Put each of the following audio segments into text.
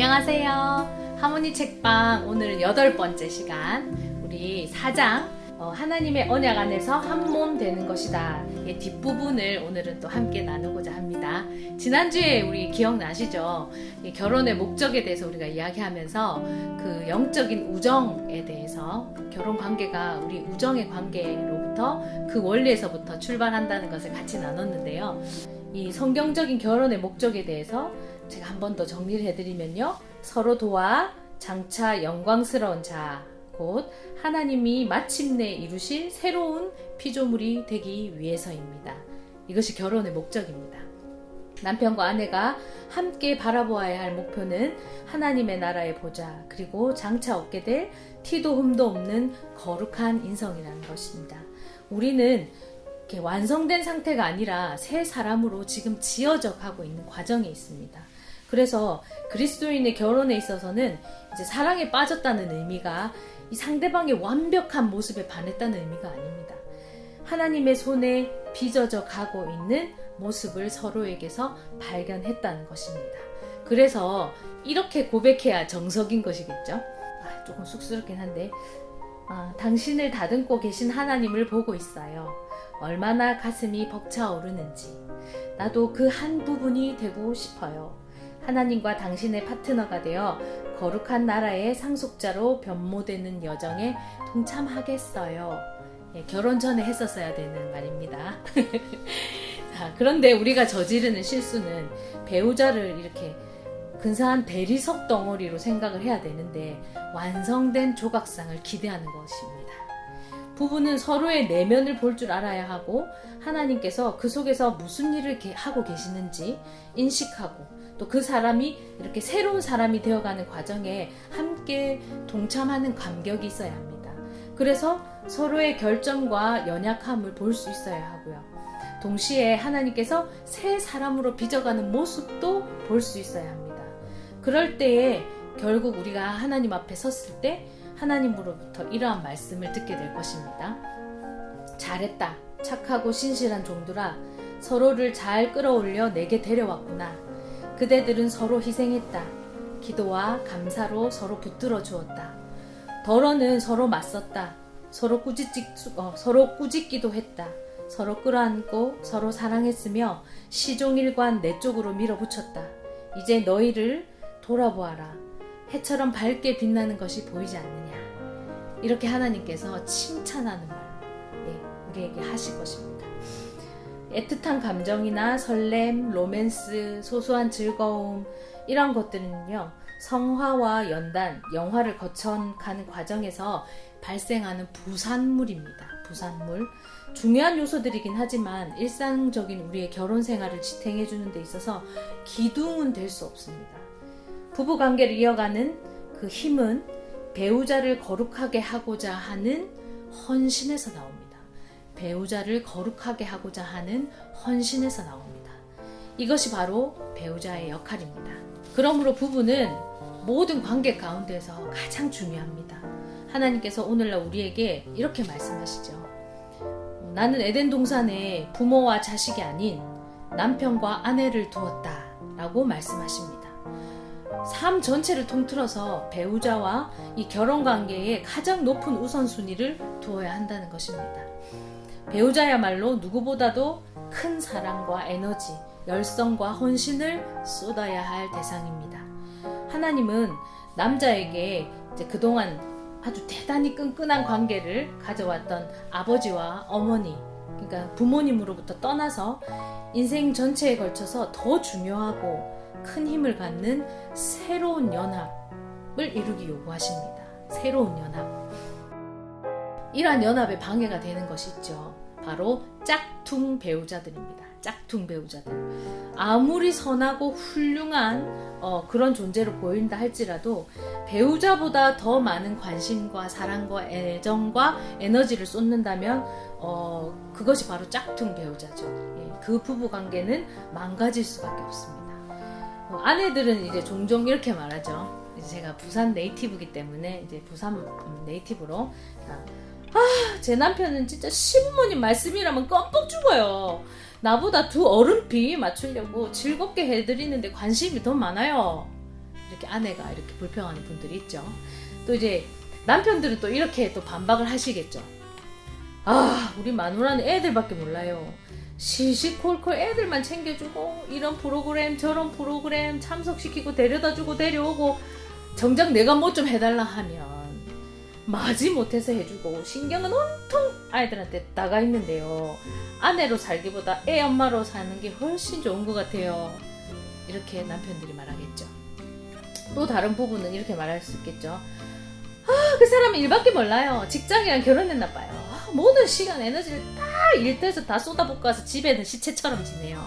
안녕하세요. 하모니 책방 오늘은 8번째 시간, 우리 4장 하나님의 언약 안에서 한 몸 되는 것이다, 이 뒷부분을 오늘은 또 함께 나누고자 합니다. 지난주에 우리 기억나시죠? 이 결혼의 목적에 대해서 우리가 이야기하면서 그 영적인 우정에 대해서, 결혼 관계가 우리 우정의 관계로부터, 그 원리에서부터 출발한다는 것을 같이 나눴는데요. 이 성경적인 결혼의 목적에 대해서 제가 한 번 더 정리를 해드리면요, 서로 도와 장차 영광스러운 자, 곧 하나님이 마침내 이루실 새로운 피조물이 되기 위해서입니다. 이것이 결혼의 목적입니다. 남편과 아내가 함께 바라보아야 할 목표는 하나님의 나라의 보좌, 그리고 장차 얻게 될 티도 흠도 없는 거룩한 인성이라는 것입니다. 우리는 이렇게 완성된 상태가 아니라 새 사람으로 지금 지어져 가고 있는 과정에 있습니다. 그래서 그리스도인의 결혼에 있어서는 이제 사랑에 빠졌다는 의미가 이 상대방의 완벽한 모습에 반했다는 의미가 아닙니다. 하나님의 손에 빚어져 가고 있는 모습을 서로에게서 발견했다는 것입니다. 그래서 이렇게 고백해야 정석인 것이겠죠. 조금 쑥스럽긴 한데, 당신을 다듬고 계신 하나님을 보고 있어요. 얼마나 가슴이 벅차오르는지. 나도 그 한 부분이 되고 싶어요. 하나님과 당신의 파트너가 되어 거룩한 나라의 상속자로 변모되는 여정에 동참하겠어요. 결혼 전에 했었어야 되는 말입니다. 자, 그런데 우리가 저지르는 실수는 배우자를 이렇게 근사한 대리석 덩어리로 생각을 해야 되는데, 완성된 조각상을 기대하는 것입니다. 부부는 서로의 내면을 볼 줄 알아야 하고, 하나님께서 그 속에서 무슨 일을 하고 계시는지 인식하고, 또 그 사람이 이렇게 새로운 사람이 되어가는 과정에 함께 동참하는 감격이 있어야 합니다. 그래서 서로의 결점과 연약함을 볼 수 있어야 하고요. 동시에 하나님께서 새 사람으로 빚어가는 모습도 볼 수 있어야 합니다. 그럴 때에 결국 우리가 하나님 앞에 섰을 때 하나님으로부터 이러한 말씀을 듣게 될 것입니다. 잘했다. 착하고 신실한 종들아, 서로를 잘 끌어올려 내게 데려왔구나. 그대들은 서로 희생했다. 기도와 감사로 서로 붙들어 주었다. 덜어는 서로 맞섰다. 서로 꾸짖기도 했다. 서로 끌어안고 서로 사랑했으며 시종일관 내 쪽으로 밀어붙였다. 이제 너희를 돌아보아라. 해처럼 밝게 빛나는 것이 보이지 않느냐. 이렇게 하나님께서 칭찬하는 말, 우리에게 하실 것입니다. 애틋한 감정이나 설렘, 로맨스, 소소한 즐거움, 이런 것들은요, 성화와 연단, 영화를 거쳐가는 과정에서 발생하는 부산물입니다. 부산물. 중요한 요소들이긴 하지만 일상적인 우리의 결혼 생활을 지탱해주는 데 있어서 기둥은 될 수 없습니다. 부부관계를 이어가는 그 힘은 배우자를 거룩하게 하고자 하는 헌신에서 나옵니다. 배우자를 거룩하게 하고자 하는 헌신에서 나옵니다. 이것이 바로 배우자의 역할입니다. 그러므로 부부는 모든 관계 가운데서 가장 중요합니다. 하나님께서 오늘날 우리에게 이렇게 말씀하시죠. 나는 에덴 동산에 부모와 자식이 아닌 남편과 아내를 두었다 라고 말씀하십니다. 삶 전체를 통틀어서 배우자와 이 결혼관계에 가장 높은 우선순위를 두어야 한다는 것입니다. 배우자야말로 누구보다도 큰 사랑과 에너지, 열성과 헌신을 쏟아야 할 대상입니다. 하나님은 남자에게 이제 그동안 아주 대단히 끈끈한 관계를 가져왔던 아버지와 어머니, 그러니까 부모님으로부터 떠나서 인생 전체에 걸쳐서 더 중요하고 큰 힘을 갖는 새로운 연합을 이루기 요구하십니다. 새로운 연합. 이러한 연합에 방해가 되는 것이 있죠. 바로 짝퉁 배우자들입니다. 짝퉁 배우자들. 아무리 선하고 훌륭한 그런 존재로 보인다 할지라도 배우자보다 더 많은 관심과 사랑과 애정과 에너지를 쏟는다면 그것이 바로 짝퉁 배우자죠. 그 부부관계는 망가질 수밖에 없습니다. 아내들은 이제 종종 이렇게 말하죠. 이제 제가 부산 네이티브이기 때문에 이제 부산 네이티브로, 제 남편은 진짜 시부모님 말씀이라면 껌뻑 죽어요. 나보다 두 어른비 맞추려고 즐겁게 해드리는데 관심이 더 많아요. 이렇게 아내가 이렇게 불평하는 분들이 있죠. 또 이제 남편들은 또 이렇게 또 반박을 하시겠죠. 아, 우리 마누라는 애들밖에 몰라요. 시시콜콜 애들만 챙겨주고 이런 프로그램 저런 프로그램 참석시키고 데려다주고 데려오고 정작 내가 뭐 좀 해달라 하면 마지 못해서 해주고 신경은 온통 아이들한테 나가 있는데요. 아내로 살기보다 애 엄마로 사는 게 훨씬 좋은 것 같아요. 이렇게 남편들이 말하겠죠. 또 다른 부부는 이렇게 말할 수 있겠죠. 아, 그 사람은 일밖에 몰라요. 직장이랑 결혼했나 봐요. 모든 시간 에너지를 다 일터에서 다 쏟아붓고 와서 집에는 시체처럼 지내요.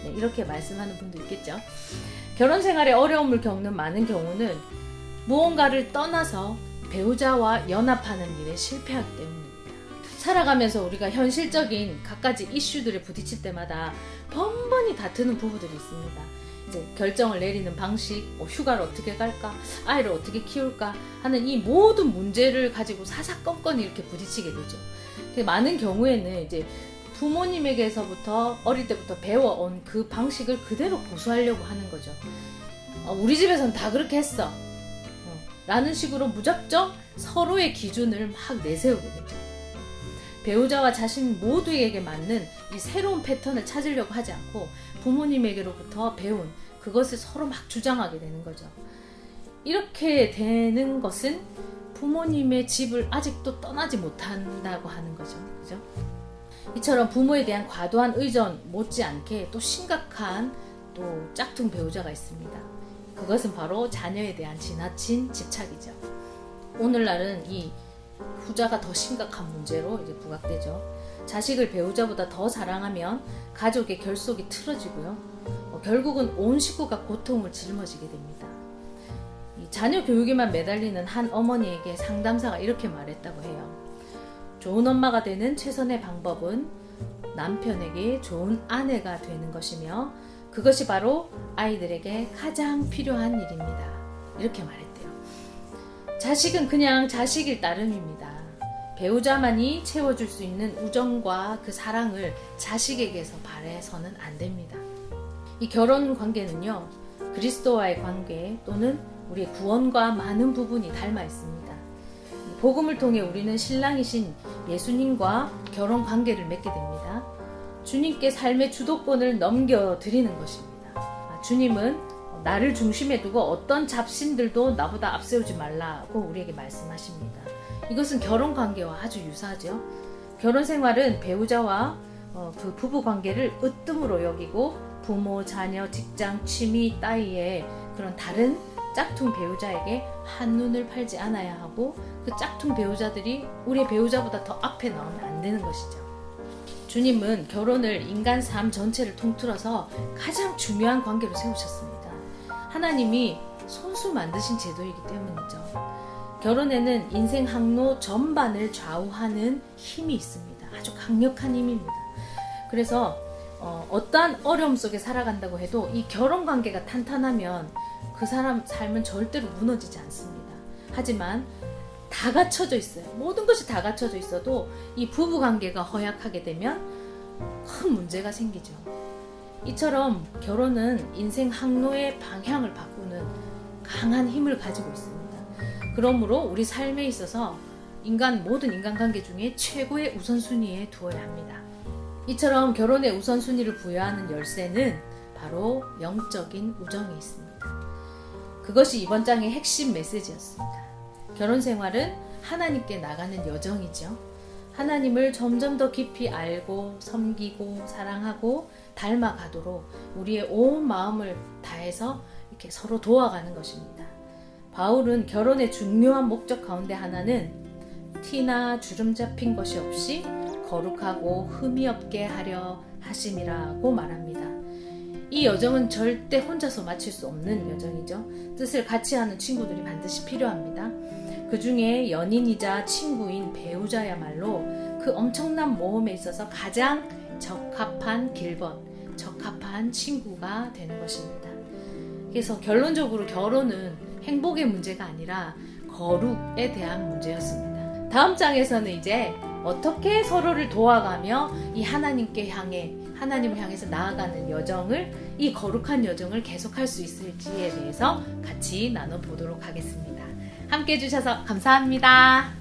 네, 이렇게 말씀하는 분도 있겠죠. 결혼 생활에 어려움을 겪는 많은 경우는 무언가를 떠나서 배우자와 연합하는 일에 실패하기 때문입니다. 살아가면서 우리가 현실적인 갖가지 이슈들에 부딪힐 때마다 번번이 다투는 부부들이 있습니다. 이제 결정을 내리는 방식, 휴가를 어떻게 갈까, 아이를 어떻게 키울까 하는 이 모든 문제를 가지고 사사건건 이렇게 부딪히게 되죠. 많은 경우에는 이제 부모님에게서부터 어릴 때부터 배워온 그 방식을 그대로 고수하려고 하는 거죠. 우리 집에서는 다 그렇게 했어. 라는 식으로 무작정 서로의 기준을 막 내세우게 되죠. 배우자와 자신 모두에게 맞는 이 새로운 패턴을 찾으려고 하지 않고 부모님에게로부터 배운 그것을 서로 막 주장하게 되는 거죠. 이렇게 되는 것은 부모님의 집을 아직도 떠나지 못한다고 하는 거죠. 그죠? 이처럼 부모에 대한 과도한 의존 못지않게 또 심각한 또 짝퉁 배우자가 있습니다. 그것은 바로 자녀에 대한 지나친 집착이죠. 오늘날은 이 후자가 더 심각한 문제로 이제 부각되죠. 자식을 배우자보다 더 사랑하면 가족의 결속이 틀어지고요. 결국은 온 식구가 고통을 짊어지게 됩니다. 이 자녀 교육에만 매달리는 한 어머니에게 상담사가 이렇게 말했다고 해요. 좋은 엄마가 되는 최선의 방법은 남편에게 좋은 아내가 되는 것이며 그것이 바로 아이들에게 가장 필요한 일입니다. 이렇게 말했대요. 자식은 그냥 자식일 따름입니다. 배우자만이 채워줄 수 있는 우정과 그 사랑을 자식에게서 바래서는 안 됩니다. 이 결혼 관계는요, 그리스도와의 관계 또는 우리의 구원과 많은 부분이 닮아 있습니다. 복음을 통해 우리는 신랑이신 예수님과 결혼 관계를 맺게 됩니다. 주님께 삶의 주도권을 넘겨드리는 것입니다. 주님은 나를 중심에 두고 어떤 잡신들도 나보다 앞세우지 말라고 우리에게 말씀하십니다. 이것은 결혼 관계와 아주 유사하죠. 결혼 생활은 배우자와 그 부부 관계를 으뜸으로 여기고 부모, 자녀, 직장, 취미 따위의 그런 다른 짝퉁 배우자에게 한눈을 팔지 않아야 하고 그 짝퉁 배우자들이 우리의 배우자보다 더 앞에 나오면 안 되는 것이죠. 주님은 결혼을 인간 삶 전체를 통틀어서 가장 중요한 관계로 세우셨습니다. 하나님이 손수 만드신 제도이기 때문이죠. 결혼에는 인생 항로 전반을 좌우하는 힘이 있습니다. 아주 강력한 힘입니다. 그래서 어떠한 어려움 속에 살아간다고 해도 이 결혼 관계가 탄탄하면 그 사람 삶은 절대로 무너지지 않습니다. 하지만 다 갖춰져 있어요. 모든 것이 다 갖춰져 있어도 이 부부 관계가 허약하게 되면 큰 문제가 생기죠. 이처럼 결혼은 인생 항로의 방향을 바꾸는 강한 힘을 가지고 있습니다. 그러므로 우리 삶에 있어서 모든 인간관계 중에 최고의 우선순위에 두어야 합니다. 이처럼 결혼의 우선순위를 부여하는 열쇠는 바로 영적인 우정이 있습니다. 그것이 이번 장의 핵심 메시지였습니다. 결혼 생활은 하나님께 나가는 여정이죠. 하나님을 점점 더 깊이 알고 섬기고 사랑하고 닮아가도록 우리의 온 마음을 다해서 이렇게 서로 도와가는 것입니다. 바울은 결혼의 중요한 목적 가운데 하나는 티나 주름 잡힌 것이 없이 거룩하고 흠이 없게 하려 하심이라고 말합니다. 이 여정은 절대 혼자서 마칠 수 없는 여정이죠. 뜻을 같이 하는 친구들이 반드시 필요합니다. 그 중에 연인이자 친구인 배우자야말로 그 엄청난 모험에 있어서 가장 적합한 길번, 적합한 친구가 되는 것입니다. 그래서 결론적으로 결혼은 행복의 문제가 아니라 거룩에 대한 문제였습니다. 다음 장에서는 이제 어떻게 서로를 도와가며 이 하나님을 향해서 나아가는 여정을, 이 거룩한 여정을 계속할 수 있을지에 대해서 같이 나눠보도록 하겠습니다. 함께 해주셔서 감사합니다.